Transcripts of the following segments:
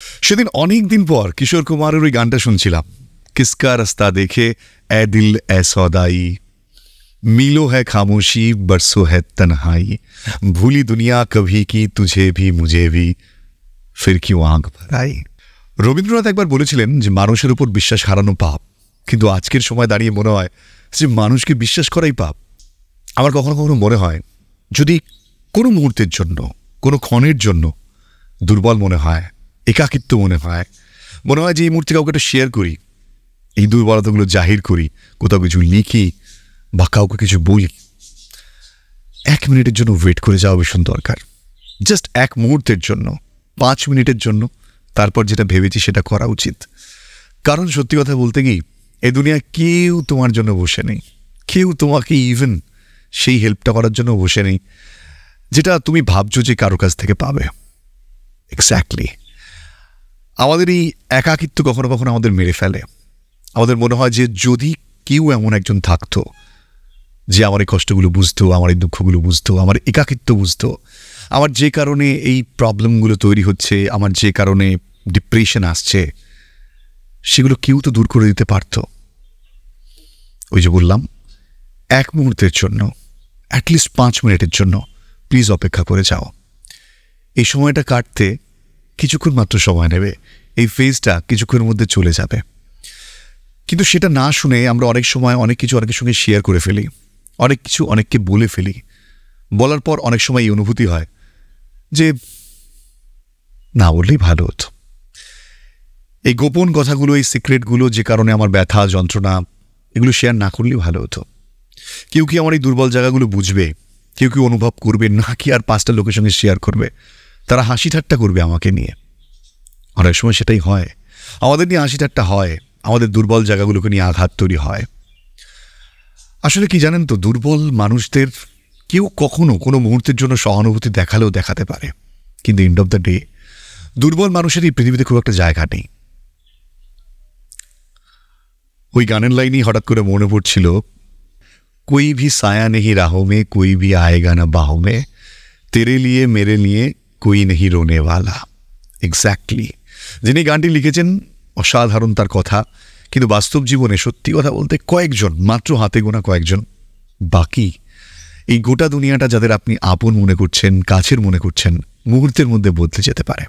সেদিন অনেক দিন পর কিশোর কুমারের ওই গানটা শুনছিলাম, কিসকা রাস্তা দেখে এ দিল এ সদাই, মিলো है खामोशी बरसों है तन्हाई, भूली दुनिया कभी की तुझे भी मुझे भी फिर क्यों आंख भर आई। রবীন্দ্রনাথ একবার বলেছিলেন যে মানুষের উপর বিশ্বাস হারানো পাপ, কিন্তু আজকের সময় দাঁড়িয়ে মনে হয় যে মানুষকে বিশ্বাস করাই পাপ। আমার কখনো কখনো মনে হয় যদি কোনো মুহূর্তের জন্য, কোনো ক্ষণের জন্য দুর্বল মনে হয়, একাকিত্ব মনে হয় যে এই মুহূর্তে কাউকে একটা শেয়ার করি, এই দুর্বলতাগুলো জাহির করি, কোথাও কিছু লিখি বা কাউকে কিছু বলি, 1 মিনিটের জন্য ওয়েট করে যাওয়া ভীষণ দরকার। জাস্ট 1 মুহূর্তের জন্য, 5 মিনিটের জন্য, তারপর যেটা ভেবেছি সেটা করা উচিত। কারণ সত্যি কথা বলতে কি, এই দুনিয়ায় কেউ তোমার জন্য বসে নেই, কেউ তোমাকে ইভেন সেই হেল্পটা করার জন্য বসে নেই যেটা তুমি ভাবছো যে কারো কাছ থেকে পাবে। এক্স্যাক্টলি, আমাদের এই একাকিত্ব কখনো কখনো আমাদের মেরে ফেলে। আমাদের মনে হয় যে যদি কেউ এমন একজন থাকতো যে আমার এই কষ্টগুলো বুঝতো, আমার এই দুঃখগুলো বুঝতো, আমার একাকিত্ব বুঝতো, আমার যে কারণে এই প্রবলেমগুলো তৈরি হচ্ছে, আমার যে কারণে ডিপ্রেশন আসছে, সেগুলো কেউ তো দূর করে দিতে পারত। ওই যে বললাম, 1 মুহূর্তের জন্য, অ্যাটলিস্ট 5 মিনিটের জন্য প্লিজ অপেক্ষা করে যাও। এই সময়টা কাটতে কিছুক্ষণ মাত্র সময় নেবে, এই ফেজটা কিছুক্ষণের মধ্যে চলে যাবে। কিন্তু সেটা না শুনে আমরা অনেক সময় অনেক কিছু অনেকের সঙ্গে শেয়ার করে ফেলি, অনেক কিছু অনেককে বলে ফেলি। বলার পর অনেক সময় এই অনুভূতি হয় যে না বললেই ভালো হতো। এই গোপন কথাগুলো, এই সিক্রেটগুলো, যে কারণে আমার ব্যথা যন্ত্রণা, এগুলো শেয়ার না করলেই ভালো হতো। কেউ কি আমার এই দুর্বল জায়গাগুলো বুঝবে, কেউ কি অনুভব করবে, না কি আর 5টা লোকের সঙ্গে শেয়ার করবে, তারা হাসি ঠাট্টা করবে আমাকে নিয়ে। অনেক সময় সেটাই হয়, আমাদের নিয়ে হাসি ঠাট্টা হয়, আমাদের দুর্বল জায়গাগুলোকে নিয়ে আঘাত তৈরি হয়। আসলে কি জানেন তো, দুর্বল মানুষদের কেউ কখনো কোনো মুহূর্তের জন্য সহানুভূতি দেখালেও দেখাতে পারে, কিন্তু এন্ড অফ দ্য ডে দুর্বল মানুষের এই পৃথিবীতে খুব একটা জায়গা নেই। ওই গানের লাইনই হঠাৎ করে মনে পড়ছিল, कोई भी साया नहीं राहों में, कोई भी आएगा ना बाहों में, तेरे लिए मेरे लिए कोई नहीं रोने वाला। এক্স্যাক্টলি, যিনি গানটি লিখেছেন অসাধারণ তার কথা, কিন্তু বাস্তব জীবনে সত্যি কথা বলতে কয়েকজন, মাত্র হাতে গোনা কয়েকজন, বাকি এই গোটা দুনিয়াটা যাদের আপনি আপন মনে করছেন, কাছের মনে করছেন, মুহূর্তের মধ্যে বদলে যেতে পারে।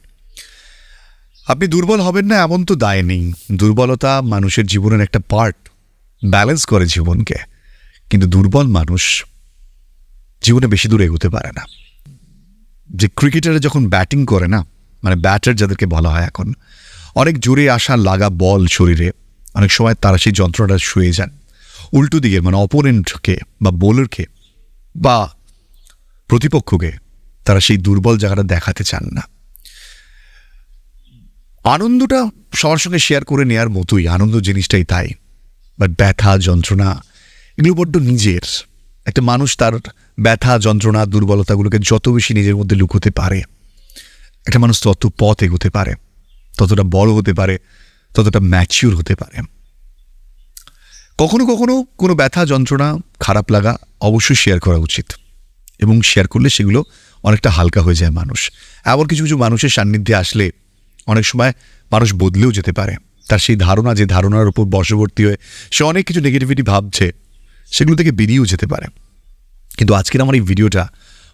আপনি দুর্বল হবেন না এমন তো দায় নেই, দুর্বলতা মানুষের জীবনের একটা পার্ট, ব্যালেন্স করে জীবনকে। কিন্তু দুর্বল মানুষ জীবনে বেশি দূর এগোতে পারে না। যে ক্রিকেটারে যখন ব্যাটিং করে না, মানে ব্যাটার যাদেরকে বলা হয়, এখন অনেক জোরে আসা লাগা বল শরীরে, অনেক সময় তারা সেই যন্ত্রণাটা শুয়ে যান। উল্টো দিকে মানে অপোনেন্টকে বা বোলারকে বা প্রতিপক্ষকে তারা সেই দুর্বল জায়গাটা দেখাতে চান না। আনন্দটা সবার সঙ্গে শেয়ার করে নেওয়ার মতোই, আনন্দ জিনিসটাই তাই, বাট ব্যথা যন্ত্রণা এগুলো বড্ড নিজের। একটা মানুষ তার ব্যথা যন্ত্রণা দুর্বলতাগুলোকে যত বেশি নিজের মধ্যে লুকোতে পারে, একটা মানুষ তত পথ এগোতে পারে, ততটা বড় হতে পারে, ততটা ম্যাচিউর হতে পারে। কখনো কখনো কোনো ব্যথা যন্ত্রণা খারাপ লাগা অবশ্যই শেয়ার করা উচিত, এবং শেয়ার করলে সেগুলো অনেকটা হালকা হয়ে যায় মানুষ। আবার কিছু কিছু মানুষের সান্নিধ্যে আসলে অনেক সময় মানুষ বদলেও যেতে পারে। তার সেই ধারণা, যে ধারণার উপর বশবর্তী হয়ে সে অনেক কিছু নেগেটিভিটি ভাবছে, সেগুলো থেকে বেরিয়েও যেতে পারে। কিন্তু আজকের আমার এই ভিডিওটা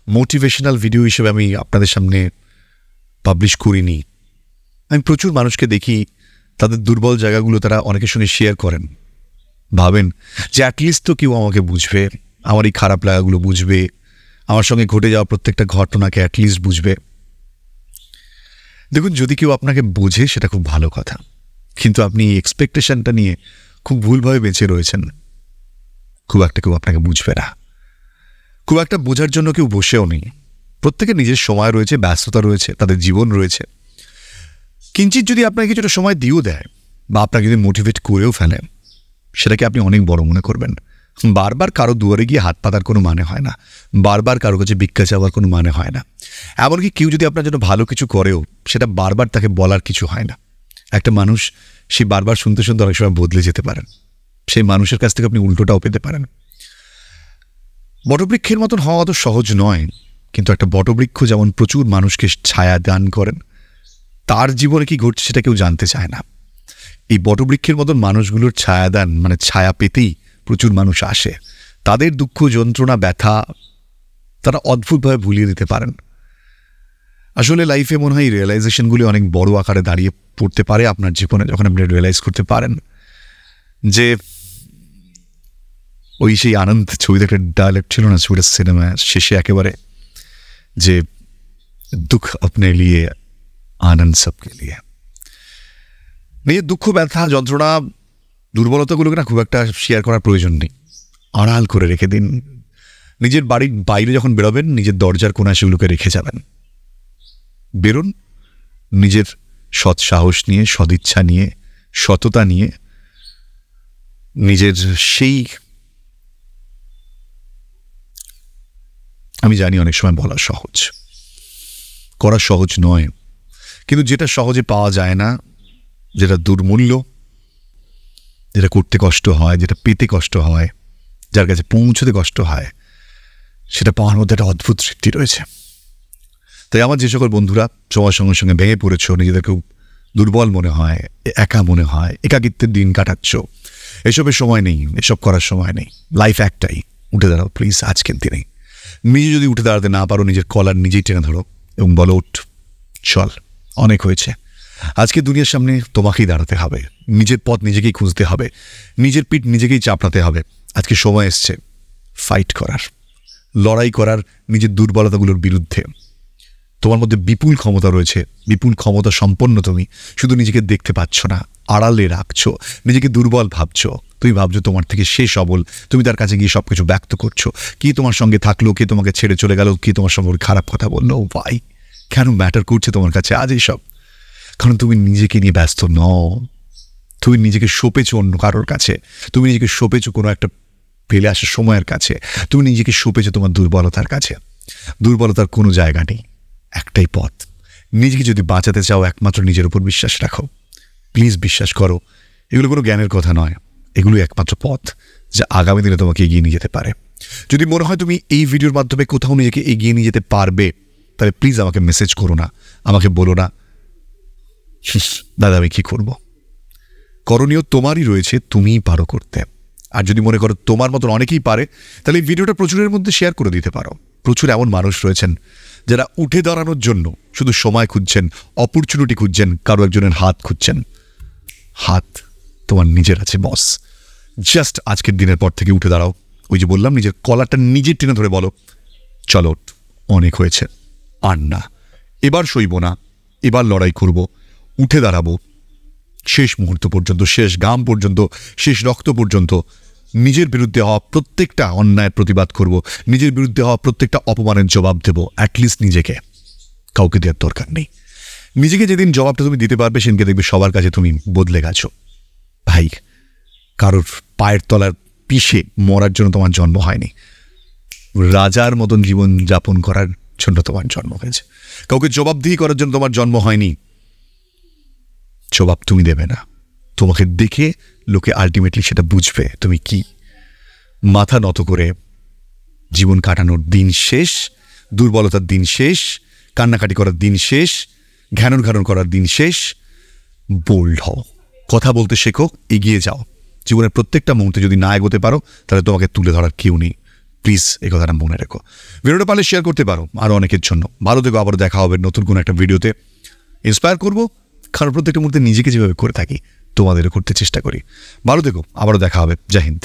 মোটিভেশনাল ভিডিও হিসেবে আমি আপনাদের সামনে পাবলিশ করিনি। আমি প্রচুর মানুষকে দেখি, তাদের দুর্বল জায়গাগুলো তারা অনেকের সঙ্গে শেয়ার করেন, ভাবেন যে অ্যাটলিস্ট তো কেউ আমাকে বুঝবে, আমার এই খারাপ লাগাগুলো বুঝবে, আমার সঙ্গে ঘটে যাওয়া প্রত্যেকটা ঘটনাকে অ্যাটলিস্ট বুঝবে। দেখুন, যদি কেউ আপনাকে বোঝে সেটা খুব ভালো কথা, কিন্তু আপনি এই এক্সপেকটেশনটা নিয়ে খুব ভুলভাবে বেঁচে রয়েছেন। খুব একটা কেউ আপনাকে বুঝবে না, খুব একটা বোঝার জন্য কেউ বসেও নেই। প্রত্যেকের নিজের সময় রয়েছে, ব্যস্ততা রয়েছে, তাদের জীবন রয়েছে। কিঞ্চিত যদি আপনাকে কিছুটা সময় দিয়েও দেয় বা আপনাকে যদি মোটিভেট করেও ফেলেন, সেটাকে আপনি অনেক বড় মনে করবেন। বারবার কারো দুয়ারে গিয়ে হাত পাতার কোনো মানে হয় না, বারবার কারো কাছে ভিক্ষা চাওয়ার কোনো মানে হয় না। এমনকি কেউ যদি আপনার জন্য ভালো কিছু করেও সেটা বারবার তাকে বলার কিছু হয় না। একটা মানুষ সে বারবার শুনতে শুনতে অনেক সময় বদলে যেতে পারেন, সেই মানুষের কাছ থেকে আপনি উল্টোটাও পেতে পারেন। বটবৃক্ষের মতন হওয়া অত সহজ নয়, কিন্তু একটা বটবৃক্ষ যেমন প্রচুর মানুষকে ছায়া দান করেন, তার জীবনে কি ঘটছে সেটা কেউ জানতে চায় না। এই বটবৃক্ষের মতন মানুষগুলোর ছায়াদান মানে ছায়া পেতেই প্রচুর মানুষ আসে। তাদের দুঃখ যন্ত্রণা ব্যথা তারা অদ্ভুতভাবে ভুলিয়ে দিতে পারেন। আসলে লাইফে মনে হয় রিয়েলাইজেশনগুলি অনেক বড় আকারে দাঁড়িয়ে পড়তে পারে আপনার জীবনে, যখন আপনি রিয়েলাইজ করতে পারেন যে ওই সেই আনন্দ ছবিতে একটা ডায়লগ ছিল না, ছবিটা সিনেমা শেষে একেবারে, যে দুঃখ আপনে লিয়ে আনন্দ সবকে লিয়ে। নিজের দুঃখ ব্যথা যন্ত্রণা দুর্বলতাগুলোকে না খুব একটা শেয়ার করার প্রয়োজন নেই, আড়াল করে রেখে দিন। নিজের বাড়ির বাইরে যখন বেরোবেন নিজের দরজার কোণায় সেগুলোকে রেখে যাবেন। বেরোন নিজের সৎ সাহস নিয়ে, সদিচ্ছা নিয়ে, সততা নিয়ে, নিজের সেই, আমি জানি অনেক সময় বলা সহজ, করা সহজ নয়, কিন্তু যেটা সহজে পাওয়া যায় না, যেটা দুর্মূল্য, যেটা করতে কষ্ট হয়, যেটা পেতে কষ্ট হয়, যার কাছে পৌঁছতে কষ্ট হয়, সেটা পাওয়ার মধ্যে একটা অদ্ভুত তৃপ্তি রয়েছে। তাই আমার যে সকল বন্ধুরা সময়ের সঙ্গে সঙ্গে ভেঙে পড়েছ, নিজেদেরকেও দুর্বল মনে হয়, একা মনে হয়, একাকিত্বের দিন কাটাচ্ছ, এসবের সময় নেই, এসব করার সময় নেই। লাইফ একটাই, উঠে দাঁড়াও প্লিজ। আজকের দিনে নিজে যদি উঠে দাঁড়াতে না পারো, নিজের কলার নিজেই টেনে ধরো এবং বলো উঠ, চল, অনেক হয়েছে। আজকে দুনিয়ার সামনে তোমাকেই দাঁড়াতে হবে, নিজের পথ নিজেকেই খুঁজতে হবে, নিজের পিঠ নিজেকেই চাপড়াতে হবে। আজকে সময় এসছে ফাইট করার, লড়াই করার নিজের দুর্বলতাগুলোর বিরুদ্ধে। তোমার মধ্যে বিপুল ক্ষমতা রয়েছে, বিপুল ক্ষমতা সম্পন্ন। তুমি শুধু নিজেকে দেখতে পাচ্ছ না, আড়ালে রাখছো, নিজেকে দুর্বল ভাবছো। তুমি ভাবছো তোমার থেকে সে সবল, তুমি তার কাছে গিয়ে সবকিছু ব্যক্ত করছো। কি তোমার সঙ্গে থাকলো, কে তোমাকে ছেড়ে চলে গেল, কি তোমার সঙ্গে খারাপ কথা বললো, ভাই কেন ম্যাটার করছে তোমার কাছে আজ এইসব? কারণ তুমি নিজেকে নিয়ে ব্যস্ত নও, তুমি নিজেকে সঁপেছো অন্য কারোর কাছে, তুমি নিজেকে সঁপেছো কোনো একটা ফেলে আসার সময়ের কাছে, তুমি নিজেকে সঁপেছো তোমার দুর্বলতার কাছে। দুর্বলতার কোনো জায়গা নেই, একটাই পথ। নিজেকে যদি বাঁচাতে চাও একমাত্র নিজের উপর বিশ্বাস রাখো, প্লিজ বিশ্বাস করো। এগুলো কোনো জ্ঞানের কথা নয়, এগুলো একমাত্র পথ যা আগামী দিনে তোমাকে এগিয়ে নিয়ে যেতে পারে। যদি মনে হয় তুমি এই ভিডিওর মাধ্যমে কোথাও নিজেকে এগিয়ে নিয়ে যেতে পারবে, তাহলে প্লিজ আমাকে মেসেজ করো না, আমাকে বলো না দাদা আমি কি করব। করণীয় তোমারই রয়েছে, তুমিই পারো করতে। আর যদি মনে করো তোমার মতন অনেকেই পারে, তাহলে এই ভিডিওটা প্রচুরের মধ্যে শেয়ার করে দিতে পারো। প্রচুর এমন মানুষ রয়েছেন যারা উঠে দাঁড়ানোর জন্য শুধু সময় খুঁজছেন, অপরচুনিটি খুঁজছেন, কারো একজনের হাত খুঁজছেন। হাত তোমার নিজের আছে বস। জাস্ট আজকের দিনের পর থেকে উঠে দাঁড়াও। ওই যে বললাম, নিজের কলারটা নিজের টেনে ধরে বলো চলো অনেক হয়েছে, আর না, এবার সইব না, এবার লড়াই করব, উঠে দাঁড়াবো শেষ মুহূর্ত পর্যন্ত, শেষ গাম পর্যন্ত, শেষ রক্ত পর্যন্ত। নিজের বিরুদ্ধে হওয়া প্রত্যেকটা অন্যায়ের প্রতিবাদ করব, নিজের বিরুদ্ধে হওয়া প্রত্যেকটা অপমানের জবাব দেব। অ্যাটলিস্ট নিজেকে, কাউকে দেওয়ার দরকার নেই। নিজেকে যেদিন জবাবটা তুমি দিতে পারবে, সেদিনকে দেখবে সবার কাছে তুমি বদলে গেছো। ভাই, কারোর পায়ের তলার পিষে মরার জন্য তোমার জন্ম হয়নি, রাজার মতন জীবন যাপন করার জন্য তোমার জন্ম হয়েছে। কাউকে জবাবদিহি করার জন্য তোমার জন্ম হয়নি। জবাব তুমি দেবে না, তোমাকে দেখে লোকে আলটিমেটলি সেটা বুঝবে তুমি কি। মাথা নত করে জীবন কাটানোর দিন শেষ, দুর্বলতার দিন শেষ, কান্নাকাটি করার দিন শেষ, ঘ্যানন ঘ্যানন করার দিন শেষ। বোল্ড হও, কথা বলতে শেখো, এগিয়ে যাও। জীবনের প্রত্যেকটা মুহূর্তে যদি না এগোতে পারো, তাহলে তোমাকে তুলে ধরার কেউ নেই। প্লিজ এই কথাটা মনে রেখো। ভিডিওটা পারলে শেয়ার করতে পারো আরও অনেকের জন্য। ভালো থেকো, আবারও দেখা হবে নতুন কোনো একটা ভিডিওতে। ইন্সপায়ার করবো, কারণ প্রত্যেকটা মুহূর্তে নিজেকে যেভাবে করে থাকি তোমাদেরও করতে চেষ্টা করি। ভালো থেকো, আবারও দেখা হবে। জয় হিন্দ।